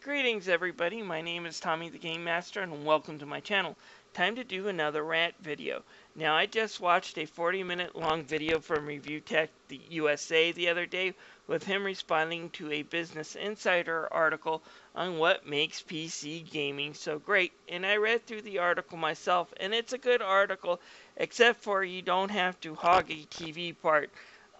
Greetings everybody, my name is Tommy the Game Master and welcome to my channel. Time to do another rant video. Now I just watched a 40-minute long video from Review Tech the USA the other day with him responding to a Business Insider article on what makes PC gaming so great. And I read through the article myself and it's a good article except for you don't have to hog a TV part.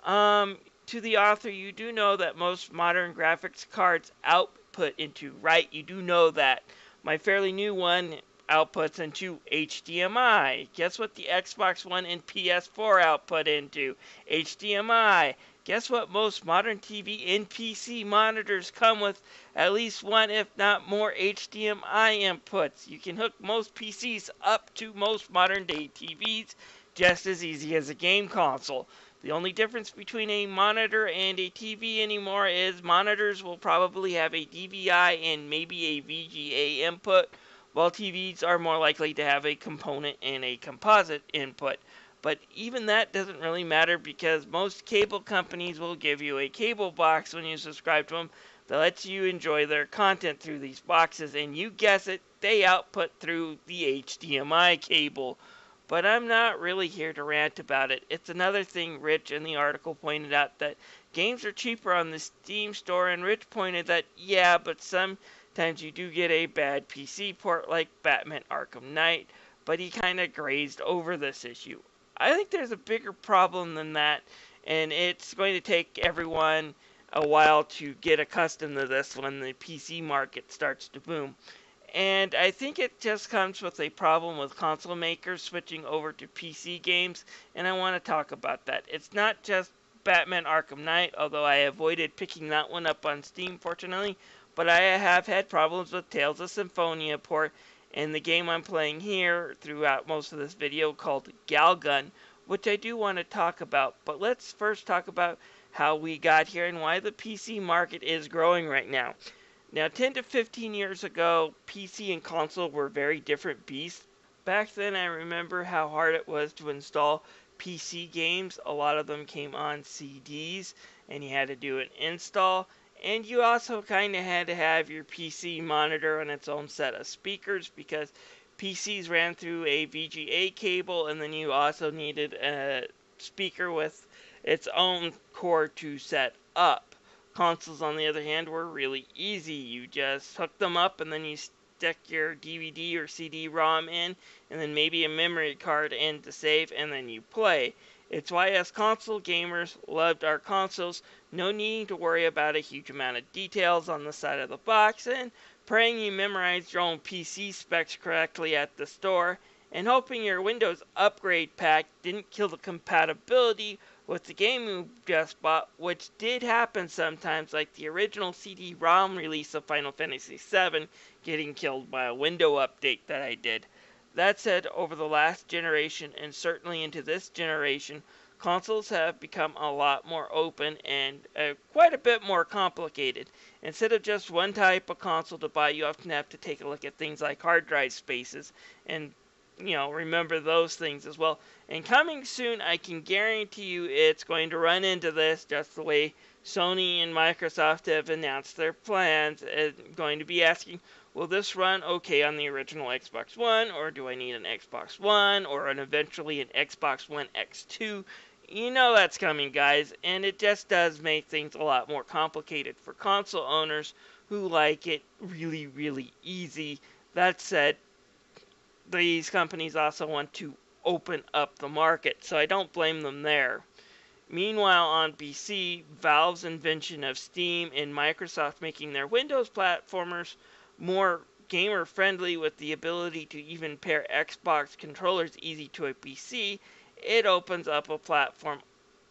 To the author, you do know that most modern graphics cards output into, right? You do know that. My fairly new one outputs into HDMI. Guess what the Xbox One and PS4 output into? HDMI. Guess what most modern TV and PC monitors come with at least one, if not more, HDMI inputs. You can hook most PCs up to most modern day TVs just as easy as a game console. The only difference between a monitor and a TV anymore is monitors will probably have a DVI and maybe a VGA input, while TVs are more likely to have a component and a composite input. But even that doesn't really matter because most cable companies will give you a cable box when you subscribe to them that lets you enjoy their content through these boxes, and you guess it, they output through the HDMI cable. But I'm not really here to rant about it. It's another thing Rich in the article pointed out, that games are cheaper on the Steam store, and Rich pointed that, yeah, but sometimes you do get a bad PC port like Batman Arkham Knight, but he kind of grazed over this issue. I think there's a bigger problem than that, and it's going to take everyone a while to get accustomed to this when the PC market starts to boom. And I think it just comes with a problem with console makers switching over to PC games, and I want to talk about that. It's not just Batman Arkham Knight, although I avoided picking that one up on Steam, fortunately, but I have had problems with Tales of Symphonia port, and the game I'm playing here throughout most of this video called Galgun, which I do want to talk about. But let's first talk about how we got here and why the PC market is growing right now. Now, 10 to 15 years ago, PC and console were very different beasts. Back then, I remember how hard it was to install PC games. A lot of them came on CDs, and you had to do an install. And you also kind of had to have your PC monitor on its own set of speakers because PCs ran through a VGA cable, and then you also needed a speaker with its own cord to set up. Consoles, on the other hand, were really easy. You just hook them up and then you stick your DVD or CD-ROM in and then maybe a memory card in to save and then you play. It's why us console gamers loved our consoles, no needing to worry about a huge amount of details on the side of the box and praying you memorized your own PC specs correctly at the store and hoping your Windows upgrade pack didn't kill the compatibility with the game you just bought, which did happen sometimes, like the original CD-ROM release of Final Fantasy VII getting killed by a window update that I did. That said, over the last generation, and certainly into this generation, consoles have become a lot more open and quite a bit more complicated. Instead of just one type of console to buy, you often have to take a look at things like hard drive spaces and remember those things as well. And coming soon, I can guarantee you it's going to run into this just the way Sony and Microsoft have announced their plans. It's going to be asking, will this run okay on the original Xbox One, or do I need an Xbox One, or eventually an Xbox One X2? You know that's coming, guys, and it just does make things a lot more complicated for console owners who like it really, really easy. That said, these companies also want to open up the market, so I don't blame them there. Meanwhile, on PC, Valve's invention of Steam and Microsoft making their Windows platformers more gamer-friendly with the ability to even pair Xbox controllers easy to a PC, it opens up a platform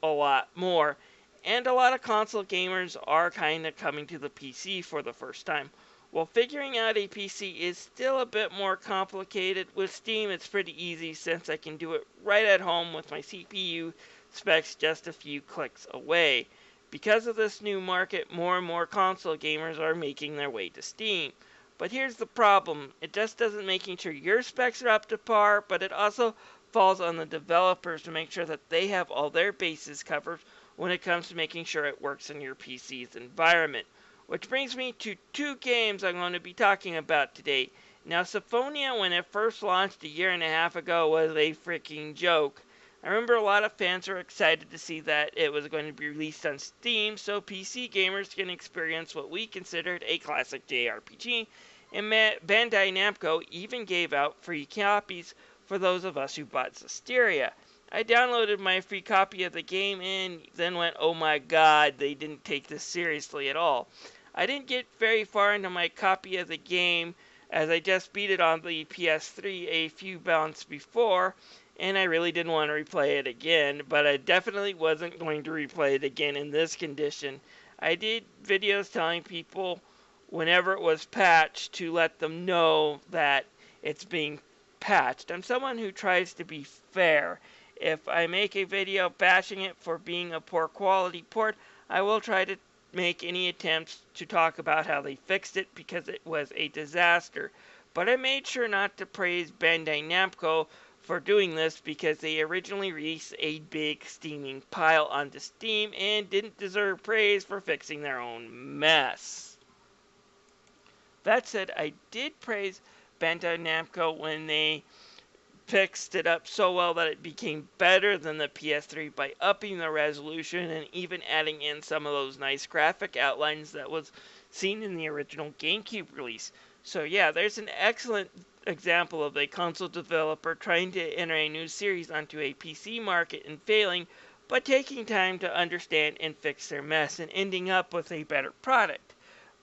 a lot more. And a lot of console gamers are kind of coming to the PC for the first time. While figuring out a PC is still a bit more complicated, with Steam it's pretty easy since I can do it right at home with my CPU specs just a few clicks away. Because of this new market, more and more console gamers are making their way to Steam. But here's the problem, it just doesn't making sure your specs are up to par, but it also falls on the developers to make sure that they have all their bases covered when it comes to making sure it works in your PC's environment. Which brings me to two games I'm going to be talking about today. Now, Symphonia, when it first launched a year and a half ago, was a freaking joke. I remember a lot of fans were excited to see that it was going to be released on Steam, so PC gamers can experience what we considered a classic JRPG, and Bandai Namco even gave out free copies for those of us who bought Zestiria. I downloaded my free copy of the game and then went, oh my god, they didn't take this seriously at all. I didn't get very far into my copy of the game as I just beat it on the PS3 a few bounds before, and I really didn't want to replay it again, but I definitely wasn't going to replay it again in this condition. I did videos telling people whenever it was patched to let them know that it's being patched. I'm someone who tries to be fair. If I make a video bashing it for being a poor quality port, I will try to make any attempts to talk about how they fixed it because it was a disaster. But I made sure not to praise Bandai Namco for doing this because they originally released a big steaming pile onto Steam and didn't deserve praise for fixing their own mess. That said, I did praise Bandai Namco when they fixed it up so well that it became better than the PS3 by upping the resolution and even adding in some of those nice graphic outlines that was seen in the original GameCube release. So yeah, there's an excellent example of a console developer trying to enter a new series onto a PC market and failing, but taking time to understand and fix their mess and ending up with a better product.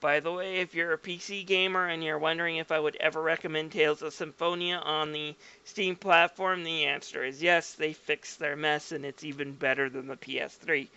By the way, if you're a PC gamer and you're wondering if I would ever recommend Tales of Symphonia on the Steam platform, the answer is yes, they fixed their mess and it's even better than the PS3.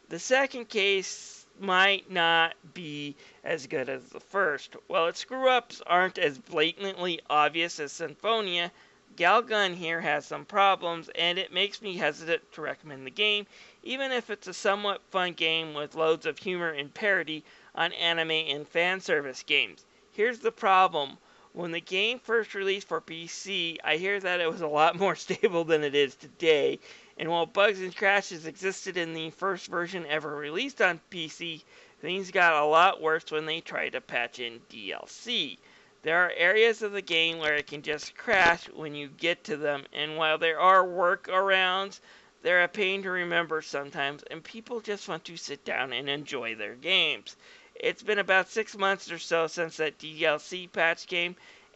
The second case might not be as good as the first. While its screw-ups aren't as blatantly obvious as Symphonia, Galgun here has some problems, and it makes me hesitant to recommend the game, even if it's a somewhat fun game with loads of humor and parody on anime and fan service games. Here's the problem. When the game first released for PC, I hear that it was a lot more stable than it is today, and while bugs and crashes existed in the first version ever released on PC, things got a lot worse when they tried to patch in DLC. There are areas of the game where it can just crash when you get to them, and while there are workarounds, they're a pain to remember sometimes, and people just want to sit down and enjoy their games. It's been about 6 months or so since that DLC patch came,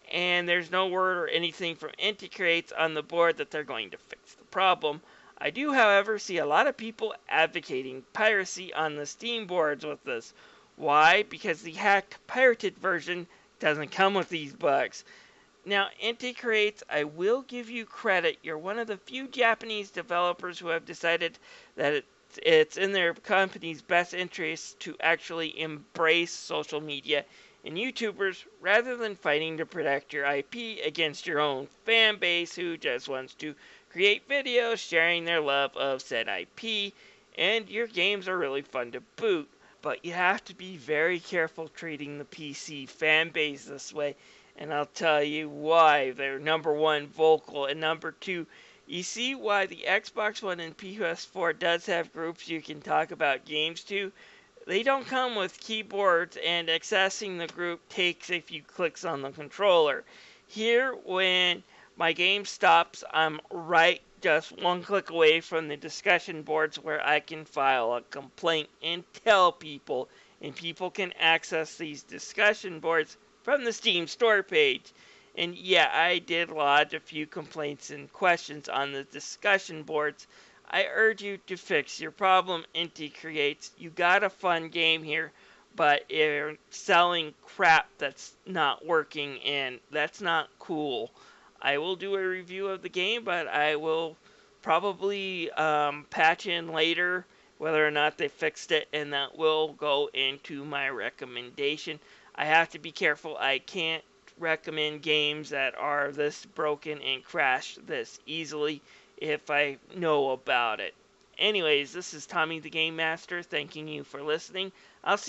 and there's no word or anything from Inti Creates on the board that they're going to fix the problem. I do, however, see a lot of people advocating piracy on the Steam boards with this. Why? Because the hacked, pirated version doesn't come with these bugs. Now, Inti Creates, I will give you credit. You're one of the few Japanese developers who have decided that it's in their company's best interest to actually embrace social media and YouTubers rather than fighting to protect your IP against your own fan base who just wants to create videos sharing their love of said IP, and your games are really fun to boot. But you have to be very careful treating the PC fan base this way, and I'll tell you why. They're number one, vocal, and number two, you see why the Xbox One and PS4 does have groups you can talk about games to. They don't come with keyboards, and accessing the group takes a few clicks on the controller. Here, when my game stops, I'm right just one click away from the discussion boards where I can file a complaint and tell people, and people can access these discussion boards from the Steam store page. And yeah, I did lodge a few complaints and questions on the discussion boards. I urge you to fix your problem, Inti Creates. You got a fun game here, but you're selling crap that's not working, and that's not cool. I will do a review of the game, but I will probably patch in later whether or not they fixed it, and that will go into my recommendation. I have to be careful. I can't recommend games that are this broken and crash this easily if I know about it. Anyways, this is Tommy the Game Master thanking you for listening. I'll see